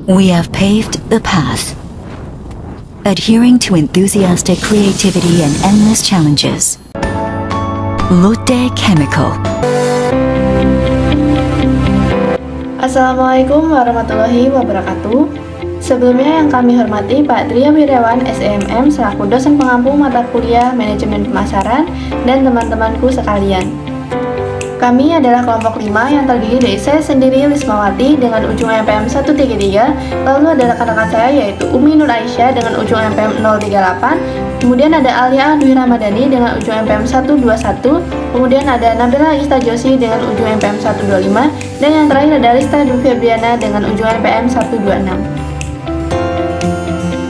We have paved the path, adhering to enthusiastic creativity and endless challenges. Lotte Chemical. Assalamualaikum warahmatullahi wabarakatuh. Sebelumnya yang kami hormati Pak Tria Wiryawan SEMM selaku dosen pengampu mata kuliah Manajemen Pemasaran dan teman-temanku sekalian. Kami adalah kelompok 5 yang terdiri dari saya sendiri Lismawati dengan ujung MPM 133, lalu ada rekan-rekan saya yaitu Umi Nur Aisyah dengan ujung MPM 038, kemudian ada Alia Dwi Ramadhani dengan ujung MPM 121, kemudian ada Nabila Ista Joshi dengan ujung MPM 125, dan yang terakhir ada Rista Dwi Febriana dengan ujung MPM 126.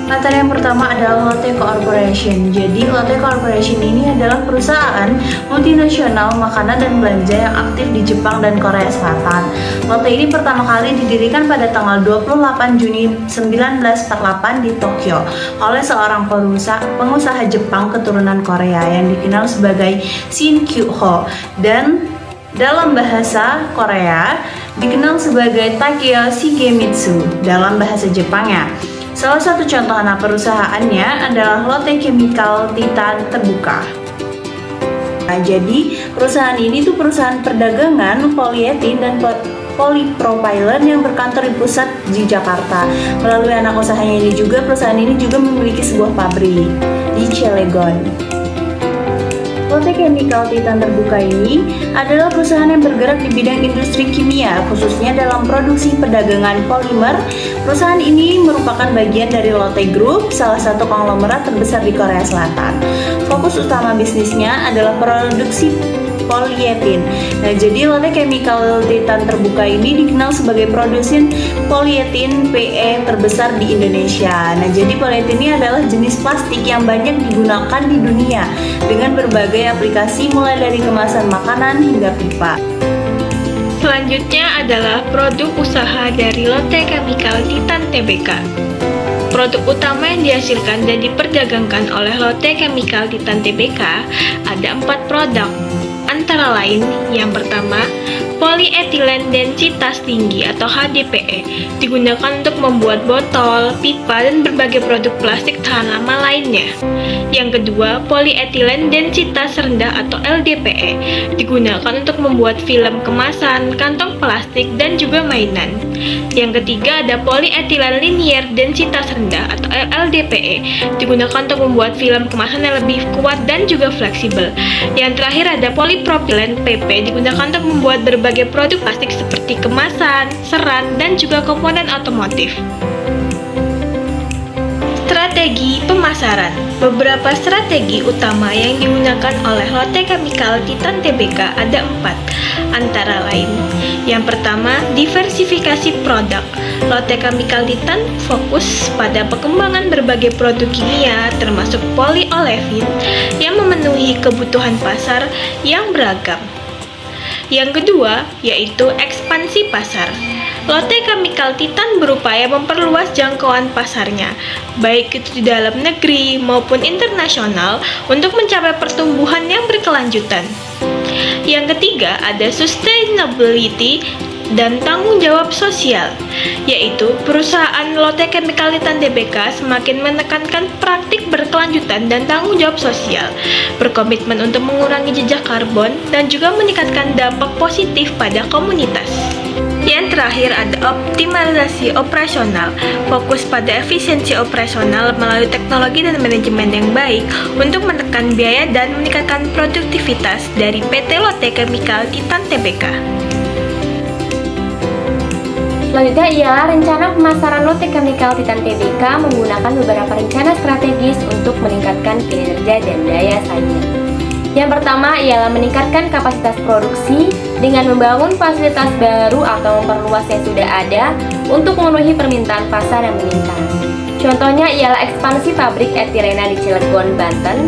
Materi yang pertama adalah Lotte Corporation. Jadi Lotte Corporation ini adalah perusahaan multinasional makanan dan belanja yang aktif di Jepang dan Korea Selatan. Lotte ini pertama kali didirikan pada tanggal 28 Juni 1948 di Tokyo oleh seorang pengusaha Jepang keturunan Korea yang dikenal sebagai Shin Kyu-ho dan dalam bahasa Korea dikenal sebagai Takeo Shigemitsu dalam bahasa Jepangnya. Salah satu contoh anak perusahaannya adalah Lotte Chemical Titan Terbuka. Nah, jadi perusahaan ini tuh perusahaan perdagangan polietin dan polipropylen yang berkantor di pusat di Jakarta. Melalui anak usahanya ini juga, perusahaan ini juga memiliki sebuah pabrik di Cilegon. Lotte Chemical Titan Terbuka ini adalah perusahaan yang bergerak di bidang industri kimia, khususnya dalam produksi perdagangan polimer. Perusahaan ini merupakan bagian dari Lotte Group, salah satu konglomerat terbesar di Korea Selatan. Fokus utama bisnisnya adalah produksi polietin. Nah, jadi Lotte Chemical Titan Terbuka ini dikenal sebagai produsen polietin PE terbesar di Indonesia. Nah, jadi polietin ini adalah jenis plastik yang banyak digunakan di dunia dengan berbagai aplikasi mulai dari kemasan makanan hingga pipa. Selanjutnya adalah produk usaha dari Lotte Chemical Titan Tbk. Produk utama yang dihasilkan dan diperdagangkan oleh Lotte Chemical Titan Tbk ada 4 produk. Antara lain, yang pertama, polyethylene densitas tinggi atau HDPE digunakan untuk membuat botol, pipa, dan berbagai produk plastik tahan lama lainnya. Yang kedua, polyethylene densitas rendah atau LDPE digunakan untuk membuat film kemasan, kantong plastik, dan juga mainan. Yang ketiga ada polyethylene linear densitas rendah atau LDPE digunakan untuk membuat film kemasan yang lebih kuat dan juga fleksibel. Yang terakhir ada polypropylen PP digunakan untuk membuat berbagai produk plastik seperti kemasan, serat, dan juga komponen otomotif. Strategi pemasaran. Beberapa strategi utama yang digunakan oleh Lotte Chemical Titan Tbk ada 4, antara lain. Yang pertama, diversifikasi produk. Lotte Chemical Titan fokus pada pengembangan berbagai produk kimia termasuk polyolefin yang memenuhi kebutuhan pasar yang beragam. Yang kedua, yaitu ekspansi pasar. Lotte Chemical Titan berupaya memperluas jangkauan pasarnya, baik itu di dalam negeri maupun internasional, untuk mencapai pertumbuhan yang berkelanjutan. Yang ketiga, ada sustainability dan tanggung jawab sosial, yaitu perusahaan Lotte Chemical Titan Tbk semakin menekankan praktik berkelanjutan dan tanggung jawab sosial, berkomitmen untuk mengurangi jejak karbon dan juga meningkatkan dampak positif pada komunitas. Yang terakhir ada optimalisasi operasional, fokus pada efisiensi operasional melalui teknologi dan manajemen yang baik untuk menekan biaya dan meningkatkan produktivitas dari PT Lotte Chemical Titan Tbk. Selanjutnya ialah rencana pemasaran Lotte Chemical Titan Tbk menggunakan beberapa rencana strategis untuk meningkatkan kinerja dan daya saing. Yang pertama ialah meningkatkan kapasitas produksi dengan membangun fasilitas baru atau memperluas yang sudah ada untuk memenuhi permintaan pasar yang meningkat. Contohnya ialah ekspansi pabrik etilena di Cilegon, Banten,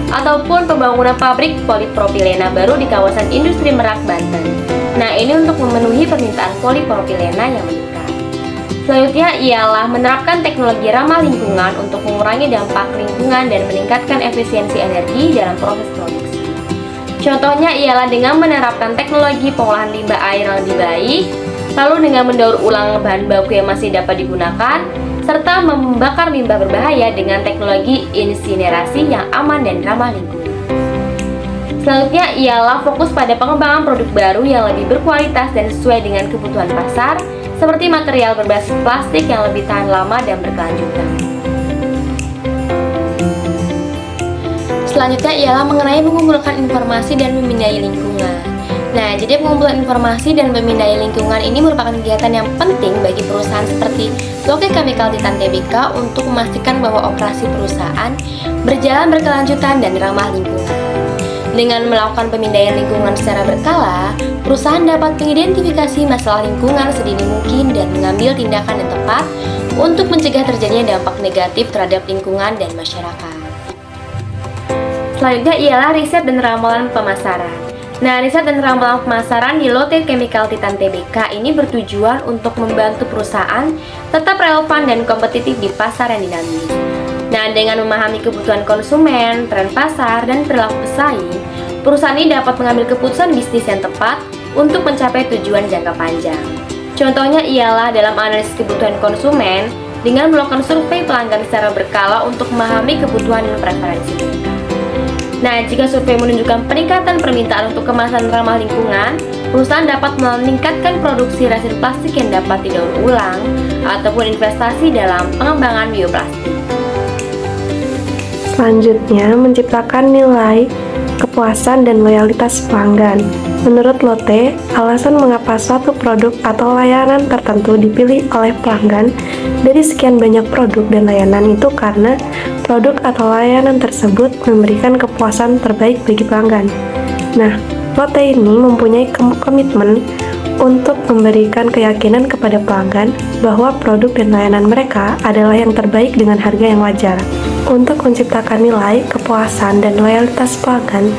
ataupun pembangunan pabrik polipropilena baru di kawasan industri Merak, Banten. Nah, ini untuk memenuhi permintaan polipropilena yang meningkat. Selanjutnya ialah menerapkan teknologi ramah lingkungan untuk mengurangi dampak lingkungan dan meningkatkan efisiensi energi dalam proses produksi. Contohnya ialah dengan menerapkan teknologi pengolahan limbah air yang lebih baik, lalu dengan mendaur ulang bahan baku yang masih dapat digunakan, serta membakar limbah berbahaya dengan teknologi insinerasi yang aman dan ramah lingkungan. Selanjutnya ialah fokus pada pengembangan produk baru yang lebih berkualitas dan sesuai dengan kebutuhan pasar, seperti material berbasis plastik yang lebih tahan lama dan berkelanjutan. Selanjutnya ialah mengenai mengumpulkan informasi dan memindai lingkungan. Nah, jadi pengumpulan informasi dan memindai lingkungan ini merupakan kegiatan yang penting bagi perusahaan seperti Lotte Chemical Titan Tbk untuk memastikan bahwa operasi perusahaan berjalan berkelanjutan dan ramah lingkungan. Dengan melakukan pemindaian lingkungan secara berkala, perusahaan dapat mengidentifikasi masalah lingkungan sedini mungkin dan mengambil tindakan yang tepat untuk mencegah terjadinya dampak negatif terhadap lingkungan dan masyarakat. Selanjutnya ialah riset dan ramalan pemasaran. Nah, riset dan ramalan pemasaran di Lotte Chemical Titan Tbk ini bertujuan untuk membantu perusahaan tetap relevan dan kompetitif di pasar yang dinamis. Nah, dengan memahami kebutuhan konsumen, tren pasar, dan perilaku pesaing, perusahaan ini dapat mengambil keputusan bisnis yang tepat untuk mencapai tujuan jangka panjang. Contohnya ialah dalam analisis kebutuhan konsumen dengan melakukan survei pelanggan secara berkala untuk memahami kebutuhan dan preferensi mereka. Nah, jika survei menunjukkan peningkatan permintaan untuk kemasan ramah lingkungan, perusahaan dapat meningkatkan produksi resin plastik yang dapat didaur ulang ataupun investasi dalam pengembangan bioplastik. Selanjutnya, menciptakan nilai, kepuasan, dan loyalitas pelanggan. Menurut Lotte, alasan mengapa suatu produk atau layanan tertentu dipilih oleh pelanggan dari sekian banyak produk dan layanan itu karena produk atau layanan tersebut memberikan kepuasan terbaik bagi pelanggan. Nah, Lotte ini mempunyai komitmen untuk memberikan keyakinan kepada pelanggan bahwa produk dan layanan mereka adalah yang terbaik dengan harga yang wajar. Untuk menciptakan nilai, kepuasan, dan loyalitas pelanggan,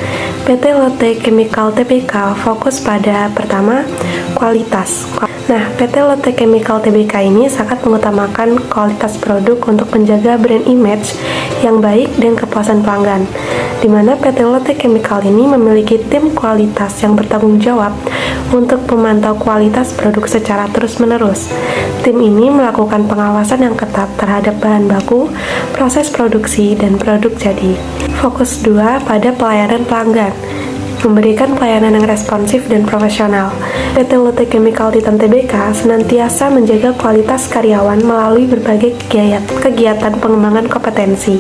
PT Lotte Chemical Tbk fokus pada pertama, kualitas. Nah, PT Lotte Chemical Tbk ini sangat mengutamakan kualitas produk untuk menjaga brand image yang baik dan kepuasan pelanggan, di mana PT Lotte Chemical ini memiliki tim kualitas yang bertanggung jawab untuk memantau kualitas produk secara terus-menerus. Tim ini melakukan pengawasan yang ketat terhadap bahan baku, proses produksi, dan produk jadi. Fokus 2 pada pelayanan pelanggan, memberikan pelayanan yang responsif dan profesional. PT Lotte Chemical Titan Tbk senantiasa menjaga kualitas karyawan melalui berbagai kegiatan pengembangan kompetensi.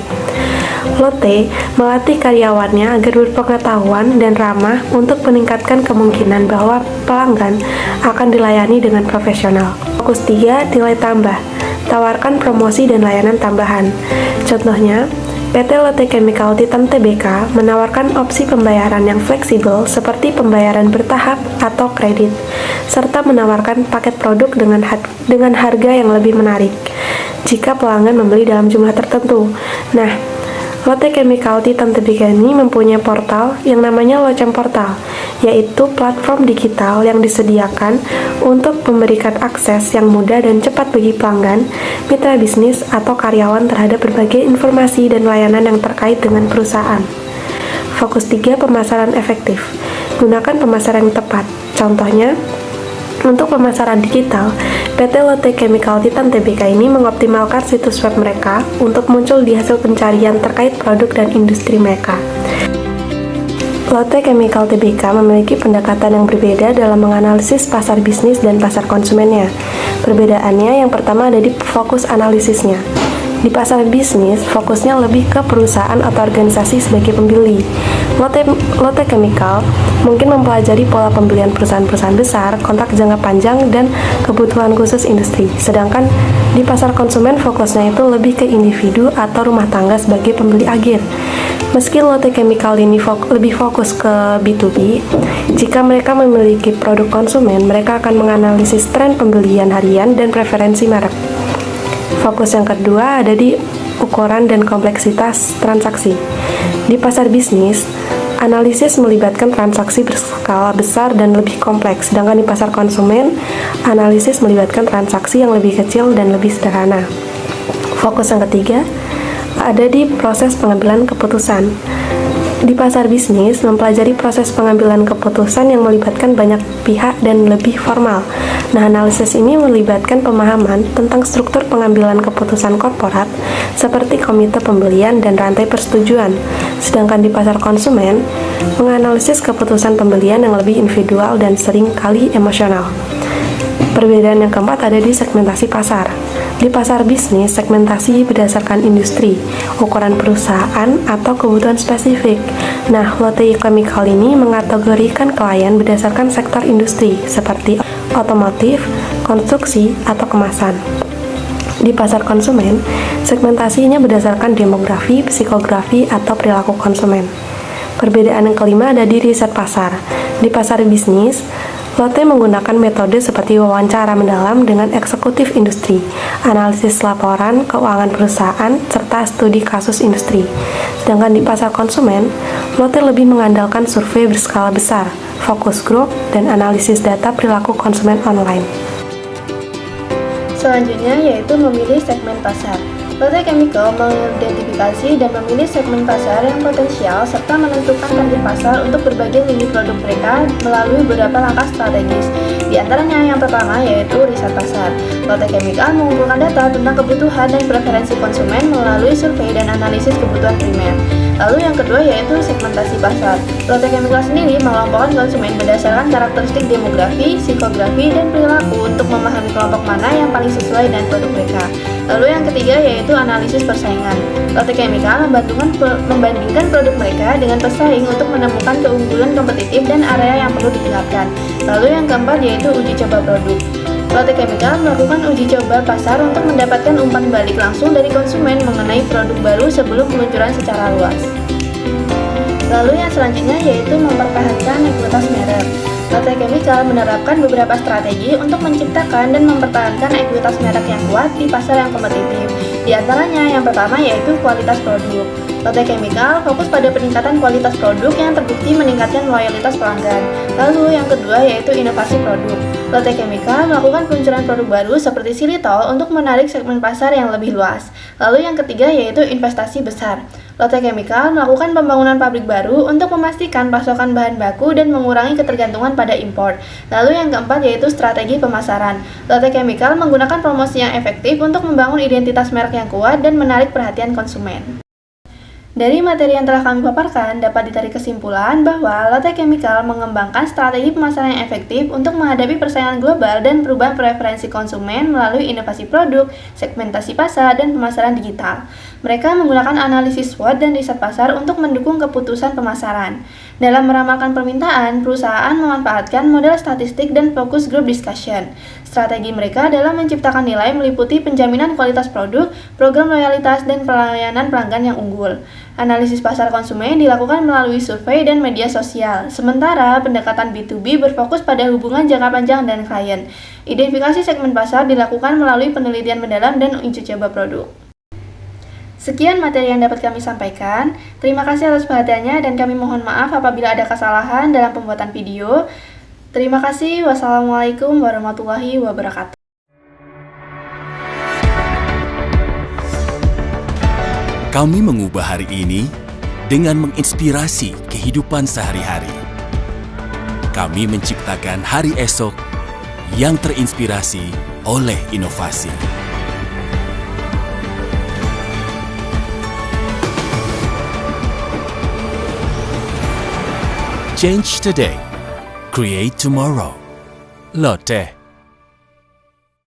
Lotte melatih karyawannya agar berpengetahuan dan ramah untuk meningkatkan kemungkinan bahwa pelanggan akan dilayani dengan profesional. Fokus 3, nilai tambah. Tawarkan promosi dan layanan tambahan. Contohnya, PT Lotte Chemical Titan Tbk menawarkan opsi pembayaran yang fleksibel seperti pembayaran bertahap atau kredit, serta menawarkan paket produk dengan harga yang lebih menarik jika pelanggan membeli dalam jumlah tertentu. Nah, Lotte Chemical Titan Tbk ini mempunyai portal yang namanya Locem Portal, yaitu platform digital yang disediakan untuk memberikan akses yang mudah dan cepat bagi pelanggan, mitra bisnis, atau karyawan terhadap berbagai informasi dan layanan yang terkait dengan perusahaan. Fokus 3, pemasaran efektif. Gunakan pemasaran yang tepat. Contohnya, untuk pemasaran digital, PT Lotte Chemical Titan Tbk ini mengoptimalkan situs web mereka untuk muncul di hasil pencarian terkait produk dan industri mereka. Lotte Chemical Tbk memiliki pendekatan yang berbeda dalam menganalisis pasar bisnis dan pasar konsumennya. Perbedaannya yang pertama ada di fokus analisisnya. Di pasar bisnis, fokusnya lebih ke perusahaan atau organisasi sebagai pembeli. Lotte Chemical mungkin mempelajari pola pembelian perusahaan-perusahaan besar, kontrak jangka panjang, dan kebutuhan khusus industri. Sedangkan di pasar konsumen, fokusnya itu lebih ke individu atau rumah tangga sebagai pembeli akhir. Meski Lotte Chemical ini lebih fokus ke B2B, jika mereka memiliki produk konsumen, mereka akan menganalisis tren pembelian harian dan preferensi merek. Fokus yang kedua ada di ukuran dan kompleksitas transaksi. Di pasar bisnis, analisis melibatkan transaksi berskala besar dan lebih kompleks, sedangkan di pasar konsumen, analisis melibatkan transaksi yang lebih kecil dan lebih sederhana. Fokus yang ketiga ada di proses pengambilan keputusan. Di pasar bisnis, mempelajari proses pengambilan keputusan yang melibatkan banyak pihak dan lebih formal. Nah, analisis ini melibatkan pemahaman tentang struktur pengambilan keputusan korporat seperti komite pembelian dan rantai persetujuan. Sedangkan di pasar konsumen, menganalisis keputusan pembelian yang lebih individual dan sering kali emosional. Perbedaan yang keempat ada di segmentasi pasar. Di pasar bisnis, segmentasi berdasarkan industri, ukuran perusahaan, atau kebutuhan spesifik. Nah, Lotte Chemical ini mengategorikan klien berdasarkan sektor industri, seperti otomotif, konstruksi, atau kemasan. Di pasar konsumen, segmentasinya berdasarkan demografi, psikografi, atau perilaku konsumen. Perbedaan yang kelima ada di riset pasar. Di pasar bisnis, Lotte menggunakan metode seperti wawancara mendalam dengan eksekutif industri, analisis laporan keuangan perusahaan, serta studi kasus industri. Sedangkan di pasar konsumen, Lotte lebih mengandalkan survei berskala besar, focus group, dan analisis data perilaku konsumen online. Selanjutnya yaitu memilih segmen pasar. Lotte Chemical mengidentifikasi dan memilih segmen pasar yang potensial serta menentukan target pasar untuk berbagai lini produk mereka melalui beberapa langkah strategis. Di antaranya yang pertama yaitu riset pasar. Lotte Chemical mengumpulkan data tentang kebutuhan dan preferensi konsumen melalui survei dan analisis kebutuhan primer. Lalu yang kedua yaitu segmentasi pasar. Lotte Chemical sendiri mengelompokkan konsumen berdasarkan karakteristik demografi, psikografi, dan perilaku untuk memahami kelompok mana yang paling sesuai dengan produk mereka. Lalu yang ketiga yaitu analisis persaingan. Lotte Chemical membandingkan produk mereka dengan pesaing untuk menemukan keunggulan kompetitif dan area yang perlu ditingkatkan. Lalu yang keempat yaitu uji coba produk. Lotte Chemical melakukan uji coba pasar untuk mendapatkan umpan balik langsung dari konsumen mengenai produk baru sebelum peluncuran secara luas. Lalu yang selanjutnya yaitu mempertahankan ekuitas merek. Lotte Chemical menerapkan beberapa strategi untuk menciptakan dan mempertahankan ekuitas merek yang kuat di pasar yang kompetitif. Di antaranya yang pertama yaitu kualitas produk. Lotte Chemical fokus pada peningkatan kualitas produk yang terbukti meningkatkan loyalitas pelanggan. Lalu yang kedua yaitu inovasi produk. Lotte Chemical melakukan peluncuran produk baru seperti xylitol untuk menarik segmen pasar yang lebih luas. Lalu yang ketiga yaitu investasi besar. Lotte Chemical melakukan pembangunan pabrik baru untuk memastikan pasokan bahan baku dan mengurangi ketergantungan pada impor. Lalu yang keempat yaitu strategi pemasaran. Lotte Chemical menggunakan promosi yang efektif untuk membangun identitas merek yang kuat dan menarik perhatian konsumen. Dari materi yang telah kami paparkan, dapat ditarik kesimpulan bahwa Lotte Chemical mengembangkan strategi pemasaran yang efektif untuk menghadapi persaingan global dan perubahan preferensi konsumen melalui inovasi produk, segmentasi pasar, dan pemasaran digital. Mereka menggunakan analisis SWOT dan riset pasar untuk mendukung keputusan pemasaran. Dalam meramalkan permintaan, perusahaan memanfaatkan model statistik dan focus group discussion. Strategi mereka adalah menciptakan nilai meliputi penjaminan kualitas produk, program loyalitas, dan pelayanan pelanggan yang unggul. Analisis pasar konsumen dilakukan melalui survei dan media sosial, sementara pendekatan B2B berfokus pada hubungan jangka panjang dan klien. Identifikasi segmen pasar dilakukan melalui penelitian mendalam dan uji coba produk. Sekian materi yang dapat kami sampaikan. Terima kasih atas perhatiannya dan kami mohon maaf apabila ada kesalahan dalam pembuatan video. Terima kasih. Wassalamualaikum warahmatullahi wabarakatuh. Kami mengubah hari ini dengan menginspirasi kehidupan sehari-hari. Kami menciptakan hari esok yang terinspirasi oleh inovasi. Change today, create tomorrow. Lotte.